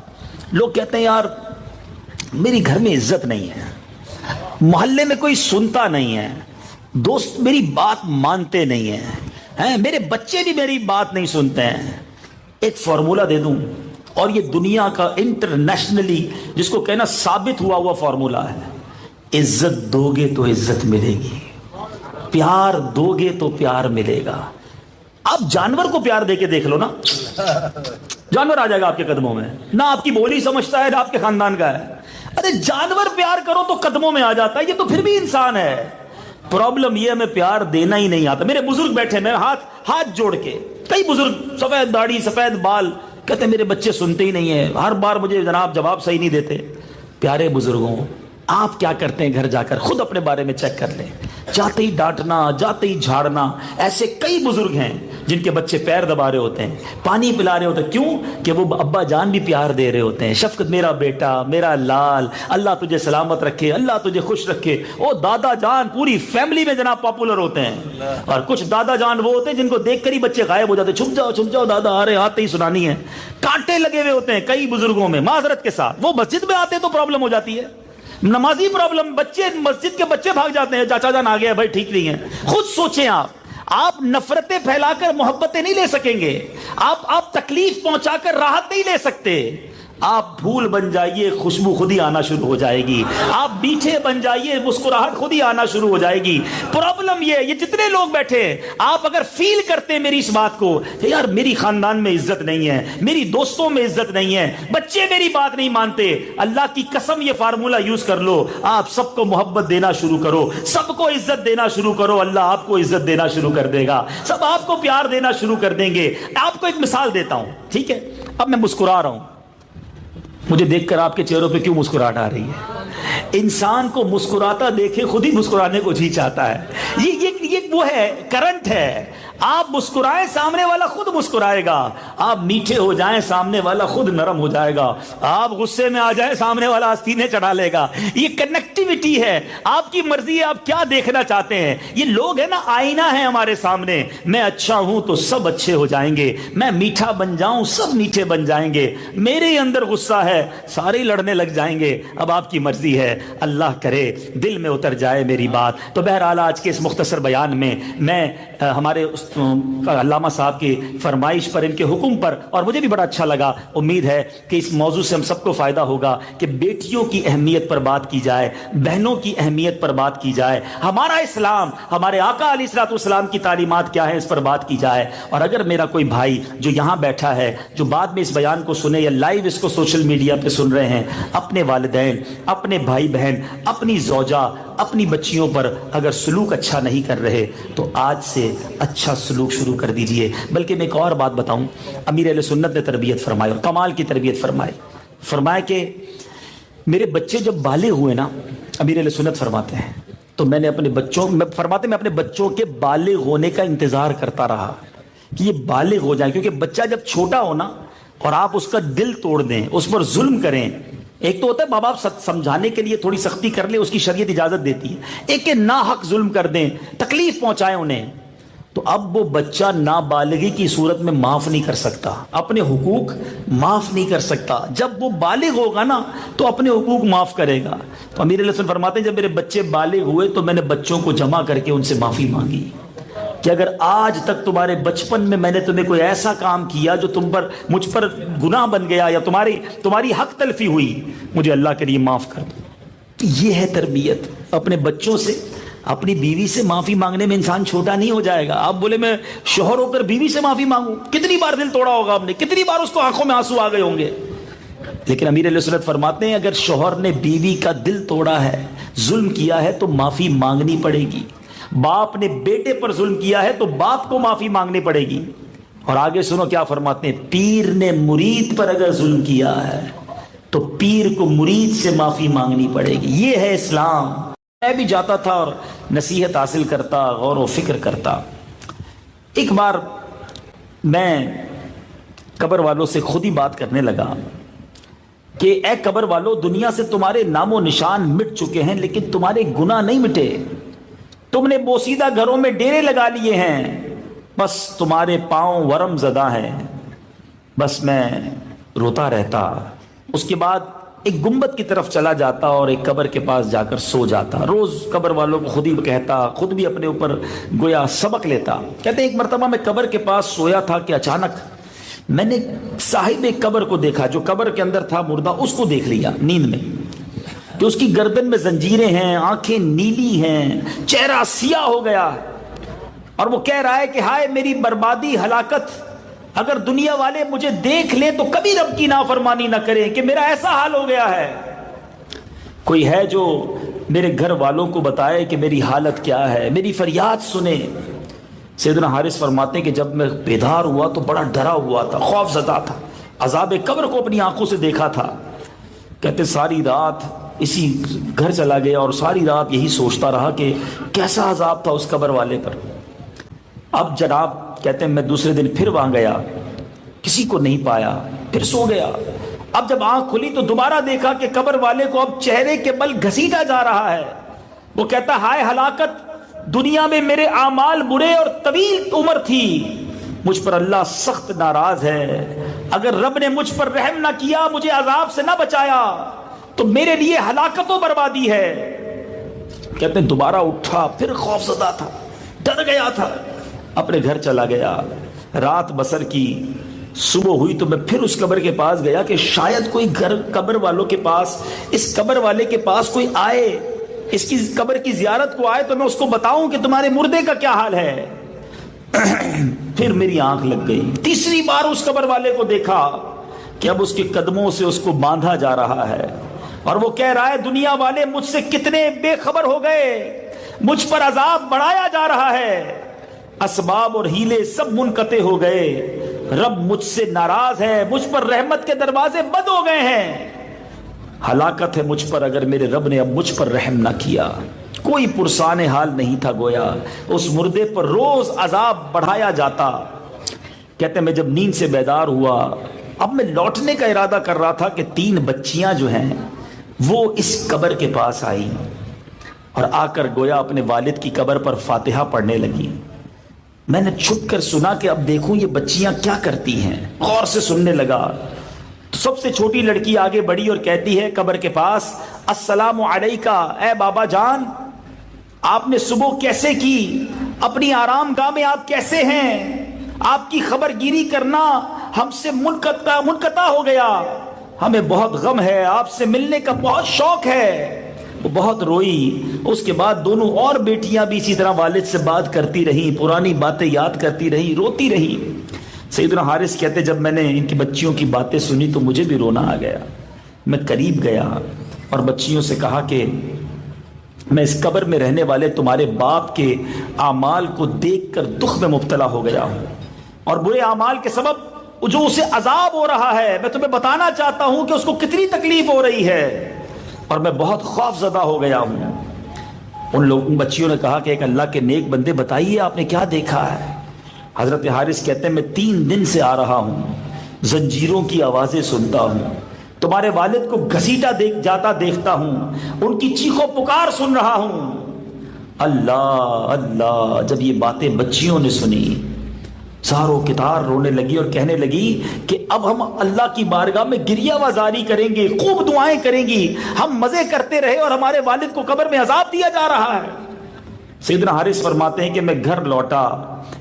لوگ کہتے ہیں یار میری گھر میں عزت نہیں ہے، محلے میں کوئی سنتا نہیں ہے، دوست میری بات مانتے نہیں ہیں، میرے بچے بھی میری بات نہیں سنتے ہیں۔ ایک فارمولہ دے دوں، اور یہ دنیا کا انٹرنیشنلی جس کو کہنا ثابت ہوا فارمولہ ہے، عزت دو گے تو عزت ملے گی، پیار دو گے تو پیار ملے گا۔ آپ جانور کو پیار دے کے دیکھ لو نا، جانور آ جائے گا آپ کے قدموں میں، نہ آپ کی بولی سمجھتا ہے نہ آپ کے خاندان کا ہے، ارے جانور پیار کرو تو قدموں میں آ جاتا ہے، یہ تو پھر بھی انسان ہے۔ پرابلم یہ ہمیں پیار دینا ہی نہیں آتا۔ میرے بزرگ بیٹھے، میں ہاتھ جوڑ کے، کئی بزرگ، سفید داڑھی سفید بال، کہتے ہیں میرے بچے سنتے ہی نہیں ہیں، ہر بار مجھے جناب جواب صحیح نہیں دیتے۔ پیارے بزرگوں، آپ کیا کرتے ہیں گھر جا کر خود اپنے بارے میں چیک کر لیں، جاتے ہی ڈانٹنا، جاتے ہی جھاڑنا۔ ایسے کئی بزرگ ہیں جن کے بچے پیر دبا رہے ہوتے ہیں، پانی پلا رہے ہوتے ہیں، کیوں کہ وہ ابا جان بھی پیار دے رہے ہوتے ہیں، شفقت، میرا بیٹا، میرا لال، اللہ تجھے سلامت رکھے، اللہ تجھے خوش رکھے۔ او دادا جان پوری فیملی میں جناب پاپولر ہوتے ہیں، اور کچھ دادا جان وہ ہوتے ہیں جن کو دیکھ کر ہی بچے غائب ہو جاتے ہیں، چھپ جاؤ دادا آ رہے، آتے ہی سنانی ہے۔ کانٹے لگے ہوئے ہوتے ہیں کئی بزرگوں میں، معذرت کے ساتھ، وہ مسجد میں آتے تو پرابلم ہو جاتی ہے، نمازی پرابلم، بچے مسجد کے بچے بھاگ جاتے ہیں، چاچا جان آ گیا بھائی ٹھیک نہیں ہے۔ خود سوچیں آپ نفرتیں پھیلا کر محبتیں نہیں لے سکیں گے، آپ تکلیف پہنچا کر راحت نہیں لے سکتے۔ آپ پھول بن جائیے، خوشبو خود ہی آنا شروع ہو جائے گی، آپ میٹھے بن جائیے، مسکراہٹ خود ہی آنا شروع ہو جائے گی۔ پرابلم یہ جتنے لوگ بیٹھے ہیں، آپ اگر فیل کرتے ہیں میری اس بات کو کہ یار میری خاندان میں عزت نہیں ہے، میری دوستوں میں عزت نہیں ہے، بچے میری بات نہیں مانتے، اللہ کی قسم یہ فارمولہ یوز کر لو، آپ سب کو محبت دینا شروع کرو، سب کو عزت دینا شروع کرو، اللہ آپ کو عزت دینا شروع کر دے گا، سب آپ کو پیار دینا شروع کر دیں گے۔ آپ کو ایک مثال دیتا ہوں، ٹھیک ہے؟ اب میں مسکرا رہا ہوں، مجھے دیکھ کر آپ کے چہروں پہ کیوں مسکراہٹ آ رہی ہے؟ انسان کو مسکراتا دیکھے خود ہی مسکرانے کو جی چاہتا ہے، یہ وہ ہے، کرنٹ ہے۔ آپ مسکرائیں سامنے والا خود مسکرائے گا، آپ میٹھے ہو جائیں سامنے والا خود نرم ہو جائے گا، آپ غصے میں آ جائیں سامنے والا آستینے چڑھا لے گا۔ یہ کنیکٹیوٹی ہے، آپ کی مرضی ہے آپ کیا دیکھنا چاہتے ہیں۔ یہ لوگ ہیں نا، آئینہ ہے ہمارے سامنے، میں اچھا ہوں تو سب اچھے ہو جائیں گے، میں میٹھا بن جاؤں سب میٹھے بن جائیں گے، میرے اندر غصہ ہے ہے سارے ہی لڑنے لگ جائیں گے، اب آپ کی مرضی ہے، اللہ کرے دل میں اتر جائے میری بات۔ تو بہرحال آج کے اس مختصر بیان میں ہمارے علامہ صاحب کی فرمائش پر، ان کے حکم پر، اور مجھے بھی بڑا اچھا لگا، امید ہے کہ اس موضوع سے ہم سب کو فائدہ ہوگا کہ بیٹیوں کی اہمیت پر بات کی جائے، بہنوں کی اہمیت پر بات کی جائے، ہمارا اسلام، ہمارے آقا علیہ الصلوۃ والسلام کی تعلیمات کیا ہے اس پر بات کی جائے۔ اور اگر میرا کوئی بھائی جو یہاں بیٹھا ہے، جو بعد میں اس بیان کو سنے یا لائیو اس کو سوشل میڈیا پہ سن رہے ہیں، اپنے والدین، اپنے بھائی بہن، اپنی زوجہ، اپنی بچیوں پر اگر سلوک اچھا نہیں کر رہے تو آج سے اچھا سلوک شروع کر دیجئے۔ بلکہ میں ایک اور بات بتاؤں، امیر اہل سنت نے تربیت فرمائی اور کمال کی تربیت فرمایا کہ میرے بچے جب بالغ ہوئے نا، امیر اہل سنت فرماتے ہیں، تو میں اپنے بچوں کے بالغ ہونے کا انتظار کرتا رہا کہ یہ بالغ ہو جائیں، کیونکہ بچہ جب چھوٹا ہو نا اور آپ اس کا دل توڑ دیں، اس پر ظلم کریں، ایک تو ہوتا ہے ماں باپ سمجھانے کے لیے تھوڑی سختی کر لیں، اس کی شریعت اجازت دیتی ہے، ایک کہ ناحق ظلم کر دیں، تکلیف پہنچائیں انہیں، تو اب وہ بچہ نابالغی کی صورت میں معاف نہیں کر سکتا، اپنے حقوق معاف نہیں کر سکتا۔ جب وہ بالغ ہوگا نا تو اپنے حقوق معاف کرے گا۔ تو امیر علیہ السلام فرماتے ہیں جب میرے بچے بالغ ہوئے تو میں نے بچوں کو جمع کر کے ان سے معافی مانگی کہ اگر آج تک تمہارے بچپن میں نے تمہیں کوئی ایسا کام کیا جو مجھ پر گناہ بن گیا یا تمہاری حق تلفی ہوئی، مجھے اللہ کے لیے معاف کر دو۔ یہ ہے تربیت اپنے بچوں سے۔ اپنی بیوی سے معافی مانگنے میں انسان چھوٹا نہیں ہو جائے گا۔ آپ بولے میں شوہر ہو کر بیوی سے معافی مانگوں، کتنی بار دل توڑا ہوگا آپ نے، کتنی بار اس کو آنکھوں میں آنسو آ گئے ہوں گے۔ لیکن امیر علیہ السنت فرماتے ہیں اگر شوہر نے بیوی کا دل توڑا ہے، ظلم کیا ہے تو معافی مانگنی پڑے گی۔ باپ نے بیٹے پر ظلم کیا ہے تو باپ کو معافی مانگنی پڑے گی۔ اور آگے سنو کیا فرماتے ہیں، پیر نے مرید پر اگر ظلم کیا ہے تو پیر کو مرید سے معافی مانگنی پڑے گی۔ یہ ہے اسلام۔ میں بھی جاتا تھا اور نصیحت حاصل کرتا، غور و فکر کرتا۔ ایک بار میں قبر والوں سے خود ہی بات کرنے لگا کہ اے قبر والو، دنیا سے تمہارے نام و نشان مٹ چکے ہیں لیکن تمہارے گناہ نہیں مٹے۔ تم نے بوسیدہ گھروں میں ڈیرے لگا لیے ہیں، بس تمہارے پاؤں ورم زدہ ہیں۔ بس میں روتا رہتا۔ اس کے بعد ایک گنبد کی طرف چلا جاتا اور ایک قبر کے پاس جا کر سو جاتا۔ روز قبر والوں کو خود ہی کہتا، خود بھی اپنے اوپر گویا سبق لیتا۔ کہتے ہیں ایک مرتبہ میں قبر کے پاس سویا تھا کہ اچانک میں نے صاحب قبر کو دیکھا، جو قبر کے اندر تھا مردہ، اس کو دیکھ لیا نیند میں کہ اس کی گردن میں زنجیریں ہیں، آنکھیں نیلی ہیں، چہرہ سیاہ ہو گیا، اور وہ کہہ رہا ہے کہ ہائے میری بربادی، ہلاکت، اگر دنیا والے مجھے دیکھ لیں تو کبھی رب کی نافرمانی نہ کریں کہ میرا ایسا حال ہو گیا ہے۔ کوئی ہے جو میرے گھر والوں کو بتائے کہ میری حالت کیا ہے، میری فریاد سنے۔ سیدنا حارث فرماتے ہیں کہ جب میں بیدار ہوا تو بڑا ڈرا ہوا تھا، خوف زدہ تھا، عذاب قبر کو اپنی آنکھوں سے دیکھا تھا۔ کہتے ساری رات اسی گھر چلا گیا اور ساری رات یہی سوچتا رہا کہ کیسا عذاب تھا اس قبر والے پر۔ اب جناب کہتے ہیں میں دوسرے دن پھر وہاں گیا، کسی کو نہیں پایا، پھر سو گیا۔ اب جب آنکھ کھلی تو دوبارہ دیکھا کہ قبر والے کو اب چہرے کے بل گھسیٹا جا رہا ہے۔ وہ کہتا ہائے ہلاکت، دنیا میں میرے اعمال برے اور طویل عمر تھی، مجھ پر اللہ سخت ناراض ہے، اگر رب نے مجھ پر رحم نہ کیا، مجھے عذاب سے نہ بچایا تو میرے لیے ہلاکت و بربادی ہے۔ کہتے ہیں دوبارہ اٹھا، پھر خوف زدہ تھا، ڈر گیا تھا، اپنے گھر چلا گیا، رات بسر کی۔ صبح ہوئی تو میں پھر اس قبر کے پاس گیا کہ شاید کوئی قبر والوں کے پاس، اس قبر والے کے پاس کوئی آئے، اس کی قبر کی زیارت کو آئے تو میں اس کو بتاؤں کہ تمہارے مردے کا کیا حال ہے۔ پھر میری آنکھ لگ گئی، تیسری بار اس قبر والے کو دیکھا کہ اب اس کے قدموں سے اس کو باندھا جا رہا ہے، اور وہ کہہ رہا ہے دنیا والے مجھ سے کتنے بے خبر ہو گئے، مجھ پر عذاب بڑھایا جا رہا ہے، اسباب اور ہیلے سب منقطع ہو گئے، رب مجھ سے ناراض ہے، مجھ پر رحمت کے دروازے بند ہو گئے ہیں، ہلاکت ہے مجھ پر اگر میرے رب نے اب مجھ پر رحم نہ کیا۔ کوئی پرسان حال نہیں تھا، گویا اس مردے پر روز عذاب بڑھایا جاتا۔ کہتے ہیں میں جب نیند سے بیدار ہوا، اب میں لوٹنے کا ارادہ کر رہا تھا کہ 3 بچیاں جو ہیں وہ اس قبر کے پاس آئیں اور آ کر گویا اپنے والد کی قبر پر فاتحہ پڑھنے لگی۔ میں نے چھپ کر سنا کہ اب دیکھوں یہ بچیاں کیا کرتی ہیں، غور سے سننے لگا تو سب سے چھوٹی لڑکی آگے بڑھی اور کہتی ہے قبر کے پاس، السلام علیکہ، اے بابا جان آپ نے صبح کیسے کی، اپنی آرام گاہ میں آپ کیسے ہیں، آپ کی خبر گیری کرنا ہم سے منقطع ہو گیا، ہمیں بہت غم ہے، آپ سے ملنے کا بہت شوق ہے۔ وہ بہت روئی۔ اس کے بعد دونوں اور بیٹیاں بھی اسی طرح والد سے بات کرتی رہیں، پرانی باتیں یاد کرتی رہیں، روتی رہیں۔ سیدنا حارث کہتے جب میں نے ان کی بچیوں کی باتیں سنی تو مجھے بھی رونا آ گیا۔ میں قریب گیا اور بچیوں سے کہا کہ میں اس قبر میں رہنے والے تمہارے باپ کے اعمال کو دیکھ کر دکھ میں مبتلا ہو گیا ہوں، اور برے اعمال کے سبب جو اسے عذاب ہو رہا ہے میں تمہیں بتانا چاہتا ہوں کہ اس کو کتنی تکلیف ہو رہی ہے، اور میں بہت خوف زدہ ہو گیا ہوں۔ ان بچیوں نے کہا کہ ایک اللہ کے نیک بندے بتائیے آپ نے کیا دیکھا ہے؟ حضرت حارث کہتے ہیں میں 3 دن سے آ رہا ہوں، زنجیروں کی آوازیں سنتا ہوں، تمہارے والد کو گھسیٹا جاتا دیکھتا ہوں، ان کی چیخو پکار سن رہا ہوں۔ اللہ اللہ، جب یہ باتیں بچیوں نے سنی ساروں کتار رونے لگی اور کہنے لگی کہ اب ہم اللہ کی بارگاہ میں گریہ وزاری کریں گے، خوب دعائیں کریں گی، ہم مزے کرتے رہے اور ہمارے والد کو قبر میں عذاب دیا جا رہا ہے۔ سیدنا حارث فرماتے ہیں کہ میں گھر لوٹا،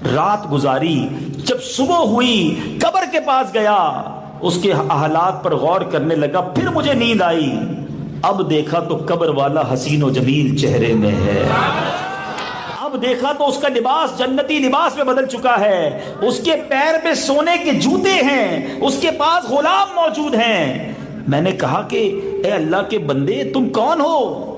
رات گزاری، جب صبح ہوئی قبر کے پاس گیا، اس کے حالات پر غور کرنے لگا، پھر مجھے نیند آئی، اب دیکھا تو قبر والا حسین و جمیل چہرے میں ہے، اب دیکھا تو اس کا لباس جنتی لباس میں بدل چکا ہے، اس کے پیر میں سونے کے جوتے ہیں، اس کے پاس غلام موجود ہیں۔ میں نے کہا کہ اے اللہ کے بندے تم کون ہو؟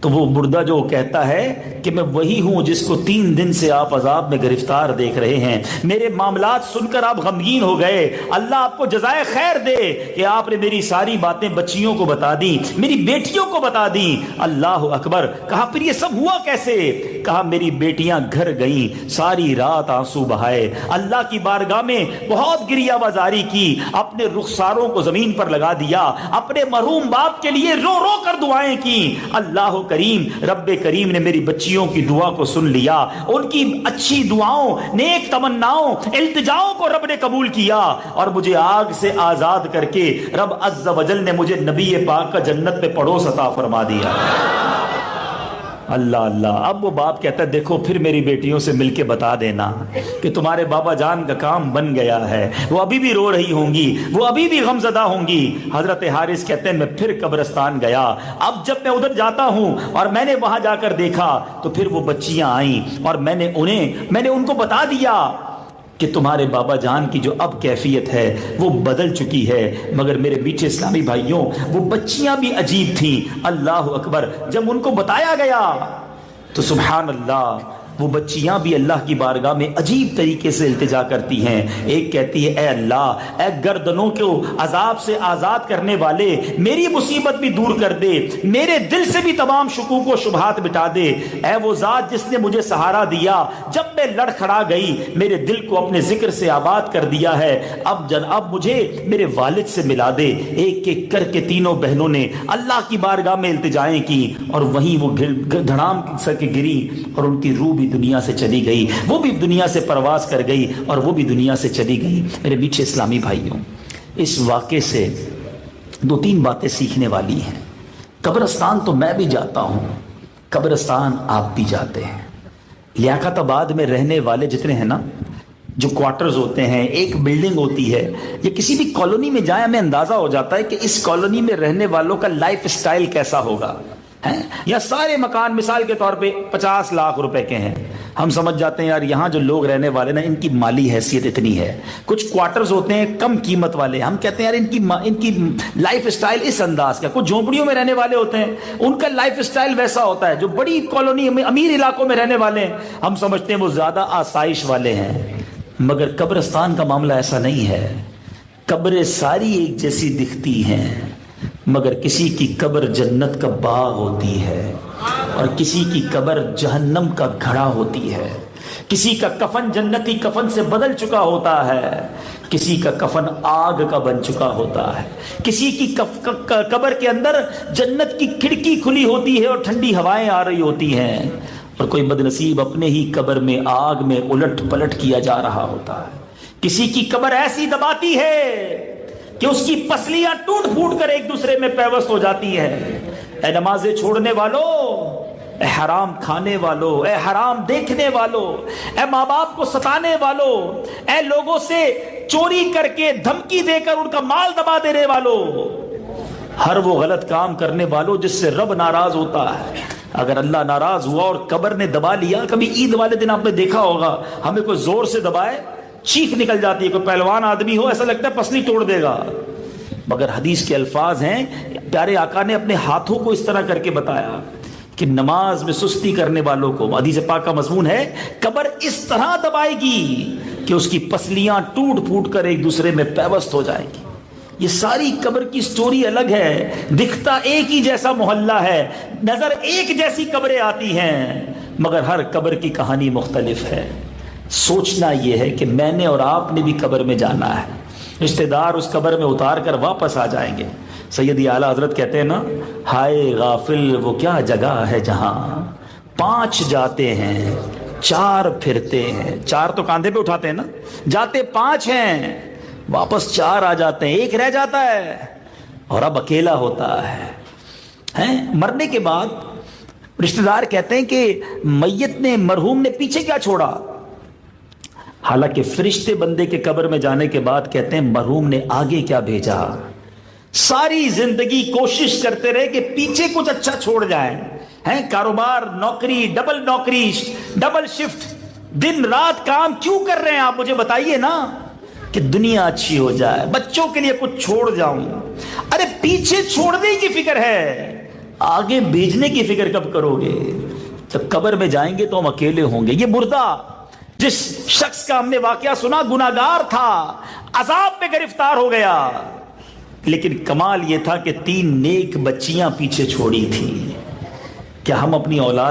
تو وہ مردہ جو کہتا ہے کہ میں وہی ہوں جس کو 3 دن سے آپ عذاب میں گرفتار دیکھ رہے ہیں، میرے معاملات سن کر آپ غمگین ہو گئے، اللہ آپ کو جزائے خیر دے کہ آپ نے میری ساری باتیں بچیوں کو بتا دی، میری بیٹیوں کو بتا دی۔ اللہ اکبر۔ کہا پھر یہ سب ہوا کیسے؟ کہا میری بیٹیاں گھر گئیں، ساری رات آنسو بہائے، اللہ کی بارگاہ میں بہت گریہ وزاری کی، اپنے رخساروں کو زمین پر لگا دیا، اپنے مرحوم باپ کے لیے رو رو کر دعائیں کی۔ اللہ کریم، رب کریم نے میری بچیوں کی دعا کو سن لیا، ان کی اچھی دعاؤں، نیک تمناؤں، التجاؤں کو رب نے قبول کیا، اور مجھے آگ سے آزاد کر کے رب عز و جل نے مجھے نبی پاک کا جنت میں پڑوس عطا فرما دیا۔ اللہ اللہ۔ اب وہ باپ کہتا ہے دیکھو پھر میری بیٹیوں سے مل کے بتا دینا کہ تمہارے بابا جان کا کام بن گیا ہے، وہ ابھی بھی رو رہی ہوں گی، وہ ابھی بھی غم زدہ ہوں گی۔ حضرت حارث کہتے ہیں میں پھر قبرستان گیا، اب جب میں ادھر جاتا ہوں اور میں نے وہاں جا کر دیکھا تو پھر وہ بچیاں آئیں اور میں نے ان کو بتا دیا کہ تمہارے بابا جان کی جو اب کیفیت ہے وہ بدل چکی ہے، مگر میرے میٹھے اسلامی بھائیوں وہ بچیاں بھی عجیب تھیں۔ اللہ اکبر۔ جب ان کو بتایا گیا تو سبحان اللہ، وہ بچیاں بھی اللہ کی بارگاہ میں عجیب طریقے سے التجا کرتی ہیں۔ ایک کہتی ہے اے اللہ، اے گردنوں کو عذاب سے آزاد کرنے والے، میری مصیبت بھی دور کر دے، میرے دل سے بھی تمام شکوک و شبہات مٹا دے، اے وہ ذات جس نے مجھے سہارا دیا جب میں لڑ کھڑا گئی، میرے دل کو اپنے ذکر سے آباد کر دیا ہے، اب مجھے میرے والد سے ملا دے۔ ایک ایک کر کے تینوں بہنوں نے اللہ کی بارگاہ میں التجائیں کی، اور وہیں وہ دھڑام سر کے گری اور ان کی روح بھی دنیا سے چلی گئی، وہ بھی دنیا سے پرواز کر گئی اور وہ بھی دنیا سے چلی گئی۔ میرے میٹھے اسلامی بھائیوں، اس واقعے سے 2-3 باتیں سیکھنے والی ہیں۔ قبرستان تو میں بھی جاتا ہوں، قبرستان آپ بھی جاتے ہیں۔ لیاقت آباد میں رہنے والے جتنے ہیں نا، جو کوارٹرز ہوتے ہیں، ایک بلڈنگ ہوتی ہے، یا کسی بھی کالونی میں جائیں ہمیں اندازہ ہو جاتا ہے کہ اس کالونی میں رہنے والوں کا لائف سٹائل کیسا ہوگا۔ یا سارے مکان مثال کے طور پہ 50 لاکھ روپے کے ہیں، ہم سمجھ جاتے ہیں یار یہاں جو لوگ رہنے والے نا ان کی مالی حیثیت اتنی ہے۔ کچھ کوارٹرز ہوتے ہیں کم قیمت والے، ہم کہتے ہیں یار ان کی لائف سٹائل اس انداز کا۔ کچھ جھونپڑیوں میں رہنے والے ہوتے ہیں، ان کا لائف سٹائل ویسا ہوتا ہے۔ جو بڑی کالونی میں امیر علاقوں میں رہنے والے ہیں ہم سمجھتے ہیں وہ زیادہ آسائش والے ہیں، مگر قبرستان کا معاملہ ایسا نہیں ہے۔ قبریں ساری ایک جیسی دکھتی ہیں، مگر کسی کی قبر جنت کا باغ ہوتی ہے اور کسی کی قبر جہنم کا گھڑا ہوتی ہے۔ کسی کا کفن جنتی کفن سے بدل چکا ہوتا ہے، کسی کا کفن آگ کا بن چکا ہوتا ہے، کسی کی قبر کے اندر جنت کی کھڑکی کھلی ہوتی ہے اور ٹھنڈی ہوائیں آ رہی ہوتی ہیں، اور کوئی بدنصیب اپنے ہی قبر میں آگ میں الٹ پلٹ کیا جا رہا ہوتا ہے۔ کسی کی قبر ایسی دباتی ہے کہ اس کی پسلیاں ٹوٹ پھوٹ کر ایک دوسرے میں پیوست ہو جاتی ہیں۔ اے نمازیں چھوڑنے والوں، اے حرام کھانے والوں، اے حرام دیکھنے والوں، اے ماں باپ کو ستانے والوں، اے لوگوں سے چوری کر کے دھمکی دے کر ان کا مال دبا دینے والوں، ہر وہ غلط کام کرنے والوں جس سے رب ناراض ہوتا ہے۔ اگر اللہ ناراض ہوا اور قبر نے دبا لیا، کبھی عید والے دن آپ نے دیکھا ہوگا ہمیں کوئی زور سے دبائے چیخ نکل جاتی ہے، کوئی پہلوان آدمی ہو ایسا لگتا ہے پسلی توڑ دے گا، مگر حدیث کے الفاظ ہیں، پیارے آقا نے اپنے ہاتھوں کو اس طرح کر کے بتایا کہ نماز میں سستی کرنے والوں کو، حدیث پاک کا مضمون ہے، قبر اس طرح دبائے گی کہ اس کی پسلیاں ٹوٹ پھوٹ کر ایک دوسرے میں پیوست ہو جائیں گی۔ یہ ساری قبر کی سٹوری الگ ہے، دکھتا ایک ہی جیسا محلہ ہے، نظر ایک جیسی قبریں آتی ہیں، مگر ہر قبر کی کہانی مختلف ہے۔ سوچنا یہ ہے کہ میں نے اور آپ نے بھی قبر میں جانا ہے، رشتہ دار اس قبر میں اتار کر واپس آ جائیں گے۔ سیدی اعلیٰ حضرت کہتے ہیں نا، ہائے غافل وہ کیا جگہ ہے جہاں 5 جاتے ہیں 4 پھرتے ہیں۔ 4 تو کاندھے پہ اٹھاتے ہیں نا، جاتے 5 ہیں، واپس 4 آ جاتے ہیں، 1 رہ جاتا ہے اور اب اکیلا ہوتا ہے۔ مرنے کے بعد رشتہ دار کہتے ہیں کہ میت نے، مرحوم نے پیچھے کیا چھوڑا؟ حالانکہ فرشتے بندے کے قبر میں جانے کے بعد کہتے ہیں مرحوم نے آگے کیا بھیجا۔ ساری زندگی کوشش کرتے رہے کہ پیچھے کچھ اچھا چھوڑ جائیں، کاروبار، نوکری، ڈبل نوکری، ڈبل شفٹ، دن رات کام کیوں کر رہے ہیں آپ؟ مجھے بتائیے نا، کہ دنیا اچھی ہو جائے، بچوں کے لیے کچھ چھوڑ جاؤں۔ ارے پیچھے چھوڑنے کی فکر ہے، آگے بھیجنے کی فکر کب کرو گے؟ جب قبر میں جائیں گے تو ہم اکیلے ہوں گے۔ یہ مردہ جس شخص کا ہم نے واقعہ سنا، گناہگار تھا، عذاب میں گرفتار ہو گیا، لیکن کمال یہ تھا کہ 3 نیک بچیاں پیچھے چھوڑی تھی۔ کیا ہم اپنی اولاد